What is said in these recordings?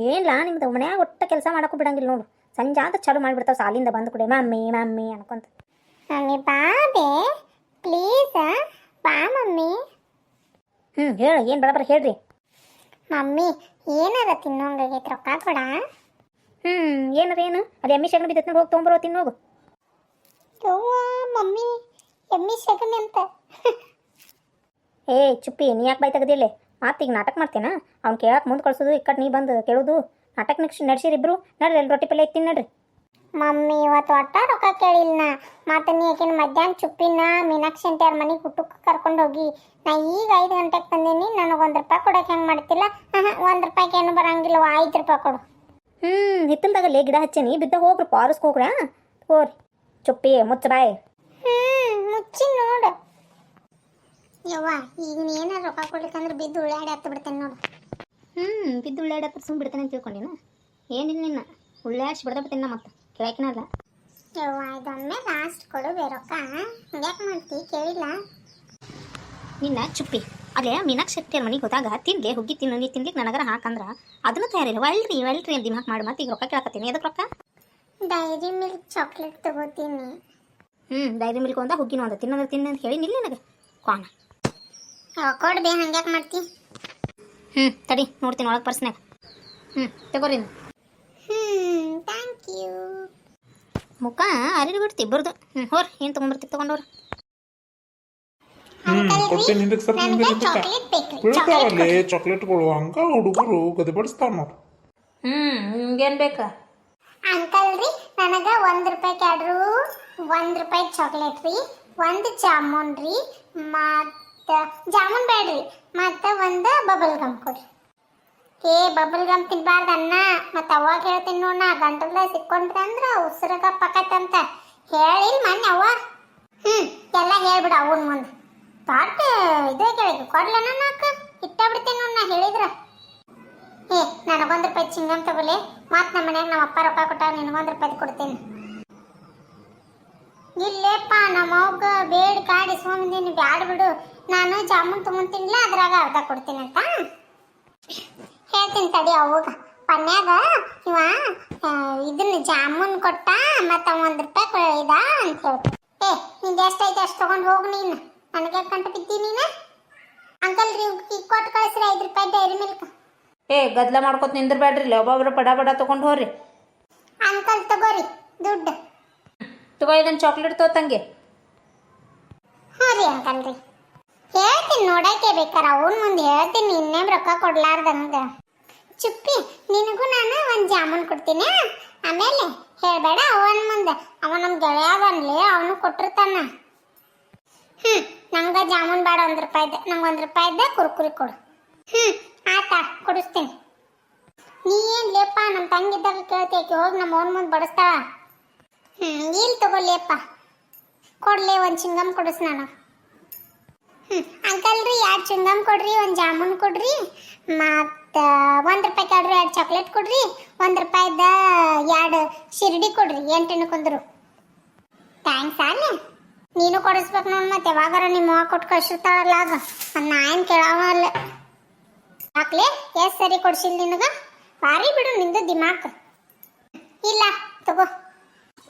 ಏನಿಲ್ಲ ನಿಮ್ದು ಮನ್ಯಾಗ ಒಟ್ಟ ಕೆಲಸ ಮಾಡಕ್ಕೂ ಬಿಡಂಗಿಲ್ಲ ನೋಡು. ಸಂಜೆ ಆದ ಚಾಲು ಮಾಡಿಬಿಡ್ತಾವೆ ಸಾಲಿಂದ ಬಂದು ಕೂಡ ಮಮ್ಮಿ ಮಮ್ಮಿ ಅನ್ಕೊಂತ. ಮಮ್ಮಿ ಬಾಬೆ ಪ್ಲೀಸ್ ಬಾ ಮಮ್ಮಿ. ಹೇಳು ಏನು ಬರಬರ ಹೇಳ್ರಿ. ಮಮ್ಮಿ ಏನಾರ ತಿನ್ನೋಂಗಾಗೈತೆ ರೊಕ್ಕ ಕೊಡ. ಏನಾರ ಏನು ಅದು ಎಮ್ಮಿ ಶಗಣಿ ಬಿದ್ದೈತೆ ನೋಡಿ, ಹೋಗಿ ತೊಗೊಂಬರೋ ತಿನ್ನೋಗು. ಯವ್ವ ಮಮ್ಮಿ ಎಮ್ಮಿ ಸಗಣಿ ಅಂತ. ಏ ಚುಪ್ಪಿ, ನೀ ಯಾಕೆ ಬಾಯ್ ತೆಗ್ದಿಲ್ಲ? ಮತ್ತೆ ಈಗ ನಾಟಕ ಮಾಡ್ತೇನ? ಅವ್ನು ಕೇಳಕ್ಕೆ ಮುಂದೆ ಕಳ್ಸೋದು, ಈ ಕಡೆ ನೀ ಬಂದು ಕೇಳೋದು. ನಾಟಕ ನಡ್ಸಿರಿ ಇಬ್ರು. ನಡ್ರಿ ರೊಟ್ಟಿ ಪಲ್ಯ ಐತಿ ನಡ್ರಿ. ಮಮ್ಮಿ ಇವತ್ತು ಒಟ್ಟ ರೊಕ್ಕ ಕೇಳಿಲ್ಲ. ಮತ್ತೆ ನೀ ಯಾಕೆನು ಮಧ್ಯಾಹ್ನ ಚುಪ್ಪಿನ ಮೀನಾಕ್ಷಿ ಅಂಟ್ಯಾರ ಮನೆಗೆ ಊಟಕ್ಕೆ ಕರ್ಕೊಂಡು ಹೋಗಿ. ನಾ ಈಗ 5 ಗಂಟೆಗೆ ಬಂದೀನಿ. ನನಗೆ 1 ರೂಪಾಯಿ ಕೊಡೋಕೆ ಹೆಂಗೆ ಮಾಡ್ತಿಲ್ಲ? 1 ರೂಪಾಯಿಗೆ ಏನು ಬರಂಗಿಲ್ಲ, 5 ರೂಪಾಯಿ ಕೊಡು. ಹಿತ್ತಲ್ದಾಗಲ್ಲೇ ಗಿಡ ಹಚ್ಚೇನಿ, ಬಿದ್ದ ಹೋಗ್ರಿ ಪಾರಸ್ಗೆ ಹೋಗ್ರಾ. ಹೋರಿ ಚುಪ್ಪಿ ಮುಚ್ಚ ಬಾಯ್. ಮುಚ್ಚಿ ನೋಡು. ಯವ್ವ ಈಗ ನೀ ಏನಾರು ರೊಕ್ಕ ಕೊಡ್ಲಿಕ್ಕಂದ್ರೆ ಬಿದ್ದು ಉಳ್ಳಾಡಿ ಹತ್ತು ಬಿಡ್ತೇನೆ ನೋಡು. ಬಿದ್ದು ಉಳ್ಳಾಡಕ್ಕೆ ಸುಮ್ಮನೆ ಬಿಡ್ತೇನೆ ಅಂತ ತಿಳ್ಕೊಂಡಿನ. ಏನಿಲ್ಲ ನಿನ್ನ ಉಳ್ಳಾಡ್ಸಿ ಬಿಡ್ತೀನಿ ಮತ್ತೆ ಕೇಳಕಿನಲ್ಲ. ಯವ್ವ ಇದೊಮ್ಮೆ ಲಾಸ್ಟ್ ಕೊಡು ರೊಕ್ಕ. ಹಂಗ್ಯಾಕೆ ಮಾಡ್ತಿ ಕೇಳಿಲ್ಲ ನಿನ್ನ ಚುಪ್ಪಿ. ಅಲ್ಲೇ ಮೀನಾಕ್ಷಿ ಅತ್ತಿಯರ ಮನೆಗೆ ಹೋದಾಗ ತಿನ್ಲೆ ಹುಗ್ಗಿ ತಿನ್ನು, ನೀ ತಿನ್ಲಿಕ್ಕೆ ನನಗರ ಹಾಕಂದ್ರೆ ಅದನ್ನು ತಯಾರಿಲ್ಲ. ಒಳ್ರಿ ಅಂತ ದಿಮಾಕ್ ಮಾಡಿ ಮತ್ತೆ ಈಗ ರೊಕ್ಕ ಕೇಳಕತ್ತೀನಿ. ಅದಕ್ಕೆ ರೊಕ್ಕ ಡೈರಿ ಮಿಲ್ಕ್ ಚಾಕ್ಲೇಟ್ ತಗೋತೀನಿ. ಡೈರಿ ಮಿಲ್ಕ್ ಒಂದ ಹುಗ್ಗಿನ ಒಂದ ತಿನ್ನೋದ್ರೆ ತಿನ್ನ ಅಂತ ಹೇಳಿ ನಿಲ್ಲ ನನಗೆ ಕಾಣ. ಕೊಡ್ಬೇ ಹಂಗ್ಯಾಕೆ ಮಾಡ್ತಿ? ತಡಿ ನೋಡ್ತೀನಿ ಒಳಗೆ ಪರ್ಸ್ನಾಗ. ತಗೋರಿ. Thank you. ಮುಖ ಅರಿದು ಬಿಡ್ತಿ ಇಬ್ಬರದು. ಹೋರಿ ಏನು ತೊಗೊಂಬರ್ತಿ ತೊಗೊಂಡವ್ರು. ಕೊಡ್ತೀನಿ ಹಿಂದಕ್ಕೆ ಸರ್. ಬೀಳ್ತಾವಲ್ಲೇ ಚಾಕ್ಲೇಟ್ಗಳು, ಹಂಗ ಹುಡುಗರು ಗದೆ ಬಡಿಸ್ತಾವ ನೋಡು. ನಿಮ್ಗೇನು ಬೇಕಾ? ಅಂಕಲ್ ರೀ ನನಗೆ 1 ರೂಪಾಯಿ ಕ್ಯಾಡ್ರು, 1 ರೂಪಾಯಿ ಚಾಕ್ಲೇಟ್ ರೀ, 1 ಜಾಮೂನ್ ರೀ, ಮತ್ತು ಜಾಮೂನ್ ಬೇಡ್ರಿ, ಮತ್ತು 1 ಬಬಲ್ ಗಮ್ ಕೊಡ್ರಿ. ಬಬಲ್ ಗಮ್ ತಿನ್ಬಾರ್ದು ಅನ್ನ. ಮತ್ತು ಅವಾಗ ಹೇಳ್ತೀನಿ ನೋಡ, ಗಂಟಲ್ದಾಗ ಸಿಕ್ಕೊಂಡ್ರೆ ಅಂದ್ರೆ ಉಸಿರಾಗ ಪಕ್ಕತ್ತಂತ ಹೇಳಿ ಮೊನ್ನೆ ಅವ್ವ. ಎಲ್ಲ ಹೇಳ್ಬಿಡು ಅವನ ಮುಂದೆ. ಪಾಟ್ ಇದೇ ಕೇಳಿದ್ರು ಕೊಡ್ಲನ ನಾಲ್ಕು ಇಟ್ಟ ಬಿಡ್ತೇನೆ ನೋಡ್. ನಾ ಹೇಳಿದ್ರ ನನಗೆ 1 ರೂಪಾಯಿ ಚಿಂಗಮ್ ತಗೊಳ್ಳಿ. ಮತ್ತು ನಮ್ಮ ಮನ್ಯಾಗ ನಮ್ಮ ಅಪ್ಪ ರೊಕ್ಕ ಕೊಟ್ಟಾಗ ನಿನಗೆ 1 ರೂಪಾಯಿ ಕೊಡ್ತೇನೆ. ಇಲ್ಲೇಪ್ಪ ನಮ್ಮ ಅವ್ಗ ಬೇಡಿ ಕಾಡಿ ಸೋಮದಿನ ಬ್ಯಾಡ ಬಿಡು, ನಾನು ಜಾಮೂನ್ ತೊಗೊಂತಿನ್ಲ ಅದ್ರಾಗ ಅರ್ಧ ಕೊಡ್ತೀನಿ ಅಂತ ಹೇಳ್ತೀನಿ. ತಡಿ ಅವಾಗ ಪನ್ಯಾಗ ಇವ ಇದನ್ನ ಜಾಮೂನ್ ಕೊಟ್ಟ ಮತ್ತು 1 ರೂಪಾಯಿ ಇದ ಅಂತ ಹೇಳ್ತೀನಿ. ನಿಂದು ಎಷ್ಟೈತೆ ಅಷ್ಟು ತೊಗೊಂಡು ಹೋಗಿ ನೀನು. ನನಗೆ ಕಂಡು ಬಿದ್ದೀನಿ ನೀನು. ಅಂಕಲ್ ರೀ ಈಗ ಕೊಟ್ಟು ಕಳಿಸ್ರಿ 5 ರೂಪಾಯಿ ಡೈರಿ ಮಿಲ್ಕ್. ಗದ್ಲ ಮಾಡ್ಕೊತ ನಿಂದ್ರಬೇಡ್ರಿ, ಒಬ್ಬೊಬ್ರು ಬಡ ಬಡ ತೊಗೊಂಡು ಹೋಗ್ರಿ. ಅಂಕಲ್ ತಗೋರಿ ದುಡ್ಡು. ತಗೋ ಇದನ್ನು ಚಾಕ್ಲೇಟ್ ತೋತಂಗೆ. ಹ್ಞೂ ರೀ ಅಂಕಲ್ ರೀ. ಹೇಳ್ತೀನಿ ನೋಡಕ್ಕೆ ಬೇಕಾರ ಅವನ ಮುಂದೆ ಹೇಳ್ತೀನಿ. ಇನ್ನೇ ರೊಕ್ಕ ಕೊಡ್ಲಾರ್ದಂಗೆ. ಚುಪ್ಪಿ ನಿನಗೂ ನಾನು 1 ಜಾಮೂನ್ ಕೊಡ್ತೀನಿ. ಆಮೇಲೆ ಹೇಳಬೇಡ ಅವನ ಮುಂದೆ. ಅವ ನಮ್ಮ ಗೆಳೆಯಾಗನ್ಲಿ, ಅವನು ಕೊಟ್ಟಿರ್ತಾನ. ನಂಗೆ ಜಾಮೂನ್ ಬೇಡ 1 ರೂಪಾಯಿದ್ದೆ. ನಂಗೆ 1 ರೂಪಾಯಿದ್ದೆ ಕುರ್ಕುರಿ ಕೊಡು. ಆತಾ ಕೊಡಿಸ್ತೀನಿ. ನೀ ಏನು ಲೇಪ ನಮ್ಮ ತಂಗಿದ್ದಾಗ ಕೇಳ್ತೇಕೆ ಹೋಗಿ ನಮ್ಮ ಅವನ ಮುಂದೆ ಬಡಿಸ್ತಾಳ. ಇಲ್ಲಿ ತಗೊಳ್ಳಿಯಪ್ಪ ಕೊಡ್ಲಿ. 1 ಚಿಂಗಮ್ ಕೊಡಿಸ್ ನಾನು. ಅಂಕಲ್ ರೀ 2 ಚಿಂಗಮ್ ಕೊಡ್ರಿ, 1 ಜಾಮೂನ್ ಕೊಡ್ರಿ, ಮತ್ತು 1 ರೂಪಾಯಿ ಕ್ಯಾಡ್ರಿ 2 ಚಾಕ್ಲೇಟ್ ಕೊಡ್ರಿ, 1 ರೂಪಾಯಿದ 2 ಶಿರ್ಡಿ ಕೊಡ್ರಿ. 8 ಕುಂದ್ರು. ಥ್ಯಾಂಕ್ಸ್ ಅಲ್ಲೇ. ನೀನು ಕೊಡಿಸ್ಬೇಕು ನೋಡಿ. ಮತ್ತೆ ಯಾವಾಗಾರ ನಿಮ್ಮ ಅವ್ವ ಕೊಟ್ಟು ಕಳಿಸಿರ್ತಾಳಲ್ಲ ಆಗ ನಾ ಏನು ಕೇಳವಲ್ಲ. ಯಾಕ್ಲೆ ಎಷ್ಟು ಸರಿ ಕೊಡ್ಸಿಲ್ಲ ನಿನಗೆ? ಭಾರಿ ಬಿಡು ನಿಂದು ದಿಮಾಕ್. ಇಲ್ಲ ತಗೋ.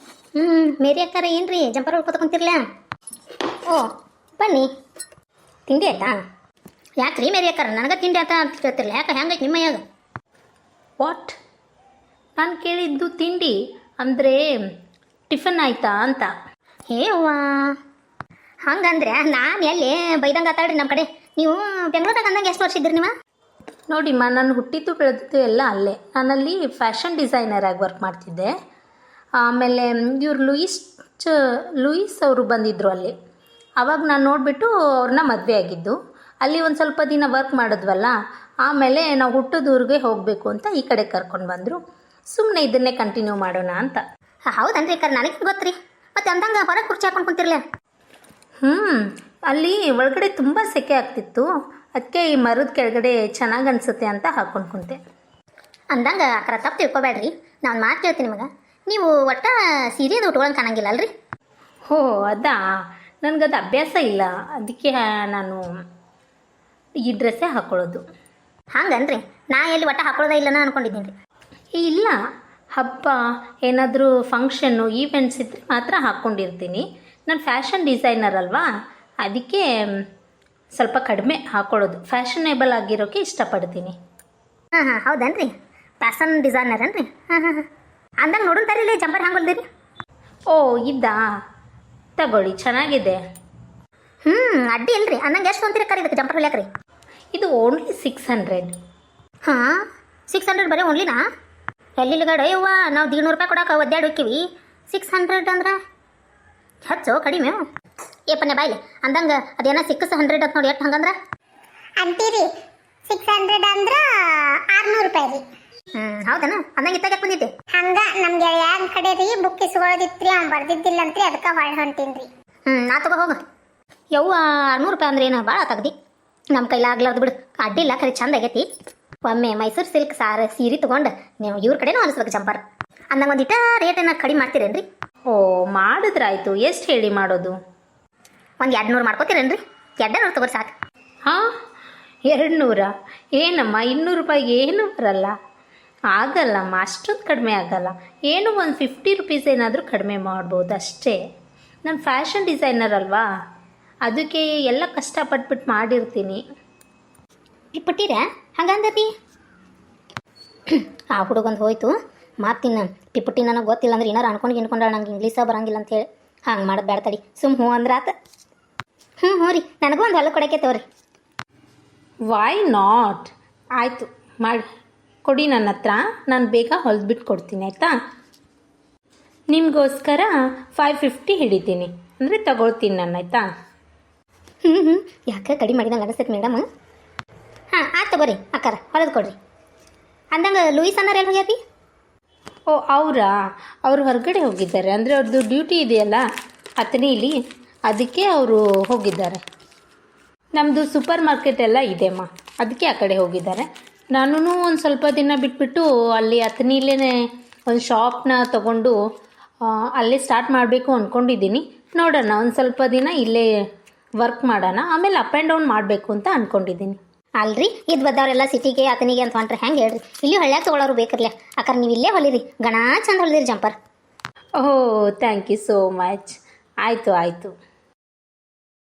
ಮೇರಿ ಅಕ್ಕಾರ ಏನ್ರಿ ಜಂಪರ್ ಹೊಡ್ಕೊತಕೊಂತಿರ್ಲ? ಓ ಬನ್ನಿ. ತಿಂಡಿ ಆಯ್ತಾ? ಯಾಕ್ರಿ ಮೇರಿ ಅಕ್ಕಾರ ನನಗೆ ತಿಂಡಿ ಆಯ್ತಾ ಅಂತ ಕೇಳ್ತಿರ್ಲ? ಯಾಕೆ ಹೆಂಗೈತೆ ನಿಮ್ಮ ಮೈಯಾಗ? ವಾಟ್? ನಾನು ಕೇಳಿದ್ದು ತಿಂಡಿ ಅಂದರೆ ಟಿಫನ್ ಆಯ್ತಾ ಅಂತ. ಅವ್ವ ಹಂಗಂದ್ರೆ ನಾನು ಎಲ್ಲಿ ಬೈದಂಗೆ ಆತಾಳ್ರಿ ನಮ್ಮ ಕಡೆ. ನೀವು ಬೆಂಗಳೂರಾಗ ಅಂದಂಗೆ ಎಷ್ಟು ವರ್ಷ ಇದ್ರಿ ನೀವು? ನೋಡಿಮ್ಮ, ನಾನು ಹುಟ್ಟಿದ್ದು ಬೆಳೆದಿದ್ದು ಎಲ್ಲ ಅಲ್ಲೇ. ನಾನಲ್ಲಿ ಫ್ಯಾಷನ್ ಡಿಸೈನರ್ ಆಗಿ ವರ್ಕ್ ಮಾಡ್ತಿದ್ದೆ. ಆಮೇಲೆ ಇವ್ರು ಲೂಯಿಸ್ ಅವರು ಬಂದಿದ್ದರು ಅಲ್ಲಿ. ಆವಾಗ ನಾನು ನೋಡಿಬಿಟ್ಟು ಅವ್ರನ್ನ ಮದುವೆ ಆಗಿದ್ದು. ಅಲ್ಲಿ ಒಂದು ಸ್ವಲ್ಪ ದಿನ ವರ್ಕ್ ಮಾಡಿದ್ವಲ್ಲ, ಆಮೇಲೆ ನಾವು ಹುಟ್ಟೋದೂರಿಗೆ ಹೋಗಬೇಕು ಅಂತ ಈ ಕಡೆ ಕರ್ಕೊಂಡು ಬಂದರು. ಸುಮ್ಮನೆ ಇದನ್ನೇ ಕಂಟಿನ್ಯೂ ಮಾಡೋಣ ಅಂತ. ಹೌದನ್ರಿ ಅಕ್ಕಾರ, ನನಗೆ ಗೊತ್ತ್ರಿ. ಮತ್ತೆ ಅಂದಂಗೆ ಹೊರಗೆ ಕುರ್ಚಿ ಹಾಕೊಂಡು ಕುಂತಿರ್ಲ? ಅಲ್ಲಿ ಒಳಗಡೆ ತುಂಬ ಸೆಕೆ ಆಗ್ತಿತ್ತು. ಅದಕ್ಕೆ ಈ ಮರದ ಕೆಳಗಡೆ ಚೆನ್ನಾಗಿ ಅನಿಸುತ್ತೆ ಅಂತ ಹಾಕ್ಕೊಂಡು ಕುಂತೆ. ಅಂದಂಗೆ ಅಕ್ಕಾರ ತಪ್ಪು ತಿಳ್ಕೊಬೇಡ್ರಿ. ನಾನು ಮಾತು ಕೇಳ್ತೀನಿ ನಿಮಗೆ. ನೀವು ಒಟ್ಟ ಸೀರೆದು ಉಟ್ಕೊಳಂಗೆ ಕಾಣಂಗಿಲ್ಲ ಅಲ್ರಿ? ಅದಾ, ನನಗದು ಅಭ್ಯಾಸ ಇಲ್ಲ. ಅದಕ್ಕೆ ನಾನು ಈ ಡ್ರೆಸ್ಸೇ ಹಾಕ್ಕೊಳ್ಳೋದು. ಹಂಗನ್ರಿ ನಾ ಎಲ್ಲಿ ಒಟ್ಟ ಹಾಕೊಳ್ಳೋದ ಇಲ್ಲನ ಅನ್ಕೊಂಡಿದ್ದೀನಿ ರೀ. ಇಲ್ಲ, ಹಬ್ಬ ಏನಾದರೂ ಫಂಕ್ಷನ್ನು ಈವೆಂಟ್ಸ್ ಇದ್ದರೆ ಮಾತ್ರ ಹಾಕ್ಕೊಂಡಿರ್ತೀನಿ. ನಾನು ಫ್ಯಾಷನ್ ಡಿಸೈನರ್ ಅಲ್ವಾ, ಅದಕ್ಕೆ ಸ್ವಲ್ಪ ಕಡಿಮೆ ಹಾಕ್ಕೊಳ್ಳೋದು, ಫ್ಯಾಷನೇಬಲ್ ಆಗಿರೋಕ್ಕೆ ಇಷ್ಟಪಡ್ತೀನಿ. ಹಾಂ ಹೌದನ್ರಿ, ಫ್ಯಾಷನ್ ಡಿಸೈನರ್ ಅನ್ರಿ. ಹಾಂ ಅಂದಂಗೆ ನೋಡೋಂತಾರಿ ಇಲ್ಲಿ ಜಂಪರ್ ಹ್ಯಾಂಗೆ ಹೊಲ್ದಿರಿ? ಓ ಇದಾ, ತಗೊಳ್ಳಿ, ಚೆನ್ನಾಗಿದೆ. ಅಡ್ಡಿ ಇಲ್ರಿ. ಅಂದಂಗೆ ಎಷ್ಟು ಅಂತೀರಿ ಕರಿ ಇದಕ್ಕೆ ಜಂಪರ್ ಹೊಲಿಯಾಕ್ರಿ? ಇದು ಓನ್ಲಿ 600. ಹಾಂ 600 ಬರೀ ಓನ್ಲಿನಾ? ಎಲ್ಲಿಗಡೆ ಯವ್ವ, ನಾವು 200 ರೂಪಾಯಿ ಕೊಡಕ್ಕೆ ಒದ್ದಾಡಿ ಹೋಕ್ಕಿವಿ, 600 ಅಂದ್ರೆ ಹೆಚ್ಚು ಕಡಿಮೆ ಏಪನ್ನೇ ಬಾಯ್ಲಿ. ಅಂದಂಗೆ ಅದೇನೋ 600 ಅಂತ ನೋಡಿ ಎಷ್ಟು ಹಂಗಂದ್ರೆ ಅಂತೀರಿ 600 ಅಂದ್ರ 600 ರೂಪಾಯಿ ರೀ. ಹೌದನ? ಅಂದಂಗೆ ಇತ್ತಾಗ ಬಂದಿದ್ದೆ. ಹಂಗ ನಮ್ ಗೆಳೆಯನ್ ಕಡೆ ರೀ ಬುಕ್ ಇಸ್ಕೊಳ್ಳೋದಿತ್ರಿ, ಅವ್ನು ಬರ್ದಿದ್ದಿಲ್ಲ ಅಂತ್ರಿ, ಅದಕ್ಕೆ ಹೊಳ್ ಹೊಂಟೀನ್ರಿ. ನಾ ತಗೋ ಹೋಗು. ಯವ್ವ 600 ರೂಪಾಯಿ ಅಂದ್ರೆ ಏನು ಭಾಳ ತೆಗ್ದಿ. ನಮ್ಮ ಕೈಲಾಗ್ಲಾರ್ದು ಬಿಡು, ಅಡ್ಡಿಲ್ಲ, ಖರೆ ಚಂದ ಆಗೈತಿ. ಒಮ್ಮೆ ಮೈಸೂರು ಸಿಲ್ಕ್ ಸೀರೆ ತೊಗೊಂಡು ನೀವು ಇವ್ರ ಕಡೆನೂ ಅನಿಸ್ಬೇಕು ಜಂಪರ್. ಅಂದಂಗೆ ಒಂದಿಟ ರೇಟನ್ನು ಕಡಿಮೆ ಮಾಡ್ತೀರೇನ್ರಿ? ಓ ಮಾಡಿದ್ರಾಯ್ತು. ಎಷ್ಟು ಹೇಳಿ ಮಾಡೋದು? ಒಂದು 200 ಮಾಡ್ಕೋತೀರೇನ್ರಿ? 200 ತಗೋರಿ ಸಾಕು. ಹಾಂ 200? ಏನಮ್ಮ 200 ರೂಪಾಯಿಗೆ ಏನು ಬರಲ್ಲ, ಆಗಲ್ಲಮ್ಮ, ಅಷ್ಟೊಂದು ಕಡಿಮೆ ಆಗಲ್ಲ. ಏನು ಒಂದು 50 ರುಪೀಸ್ ಏನಾದರೂ ಕಡಿಮೆ ಮಾಡ್ಬೋದು ಅಷ್ಟೇ. ನಾನು ಫ್ಯಾಷನ್ ಡಿಸೈನರ್ ಅಲ್ವಾ, ಅದಕ್ಕೆ ಎಲ್ಲ ಕಷ್ಟಪಟ್ಬಿಟ್ಟು ಮಾಡಿರ್ತೀನಿ. ಪುಟ್ಟಿರ ಹಂಗಂದತಿ ಆ ಹುಡುಗಂದು ಹೋಯ್ತು. ಮಾತಿನ ಪಿಪುಟ್ಟಿ ನನಗೆ ಗೊತ್ತಿಲ್ಲ ಅಂದ್ರೆ ಏನಾರು ಅನ್ಕೊಂಡು ನಂಗೆ ಇಂಗ್ಲೀಷ ಬರಂಗಿಲ್ಲ ಅಂತೇಳಿ ಹಂಗೆ ಮಾಡೋದು ಬೇಡ ತಡಿ, ಹ್ಞೂ ಅಂದ್ರೆ ಆತ. ಹ್ಞೂ ರೀ, ನನಗೂ ಒಂದು ಹೊಲ ಕೊಡೋಕೆ ತಗೋರಿ. Why not? ಆಯಿತು, ಮಾಡಿ ಕೊಡಿ ನನ್ನ ಹತ್ರ, ನಾನು ಬೇಗ ಹೊಲ್ದ್ಬಿಟ್ಟು ಕೊಡ್ತೀನಿ ಆಯಿತಾ. ನಿಮಗೋಸ್ಕರ 550 ಹಿಡಿತೀನಿ, ಅಂದರೆ ತಗೊಳ್ತೀನಿ ನಾನು, ಆಯಿತಾ. ಯಾಕೆ ಕಡಿಮೆ ಮಾಡಿದಂಗೆ ಅನಿಸ್ತೈತೆ ಮೇಡಮ್. ಹಾಂ ಆಯ್ತು ತಗೋರಿ ಅಕ್ಕಾರ, ಹೊಲದು ಕೊಡ್ರಿ. ಅಂದಂಗೆ ಲೂಯಿಸ್ ಅನ್ನಾರ ಎಲ್ಲಿ ಹೋಗ್ಯಾರಿ? ಓ ಅವರು ಹೊರಗಡೆ ಹೋಗಿದ್ದಾರೆ, ಅಂದರೆ ಅವ್ರದ್ದು ಡ್ಯೂಟಿ ಇದೆಯಲ್ಲ ಅಥಣಿಲಿ, ಅದಕ್ಕೆ ಅವರು ಹೋಗಿದ್ದಾರೆ. ನಮ್ಮದು ಸೂಪರ್ ಮಾರ್ಕೆಟ್ ಎಲ್ಲ ಇದೆಮ್ಮ, ಅದಕ್ಕೆ ಆ ಕಡೆ ಹೋಗಿದ್ದಾರೆ. ನಾನು ಒಂದು ಸ್ವಲ್ಪ ದಿನ ಬಿಟ್ಬಿಟ್ಟು ಅಲ್ಲಿ ಅಥಣಿಲೇ ಒಂದು ಶಾಪ್ನ ತೊಗೊಂಡು ಅಲ್ಲೇ ಸ್ಟಾರ್ಟ್ ಮಾಡಬೇಕು ಅಂದ್ಕೊಂಡಿದ್ದೀನಿ. ನೋಡೋಣ, ಒಂದು ಸ್ವಲ್ಪ ದಿನ ಇಲ್ಲೇ ವರ್ಕ್ ಮಾಡೋಣ, ಆಮೇಲೆ ಅಪ್ ಆ್ಯಂಡ್ ಡೌನ್ ಮಾಡಬೇಕು ಅಂತ ಅಂದ್ಕೊಂಡಿದ್ದೀನಿ. ಅಲ್ರಿ ಇದು ಬದ್ದವರೆಲ್ಲ ಸಿಟಿಗೆ ಆತನಿಗೆ ಅಂತ ಹೊಂಟ್ರೆ ಹೆಂಗೆ ಹೇಳ್ರಿ? ಇಲ್ಲಿ ಹಳ್ಳ್ಯಾಗ ತೊಗೊಳೋರು ಬೇಕಿರ್ಲಿ, ಅಕ್ಕಾರ ನೀವು ಇಲ್ಲೇ ಹೊಲಿರಿ, ಗಣಾ ಚಂದ ಹೊಲಿದಿರಿ jumper. Oh thank you so much. ಆಯಿತು.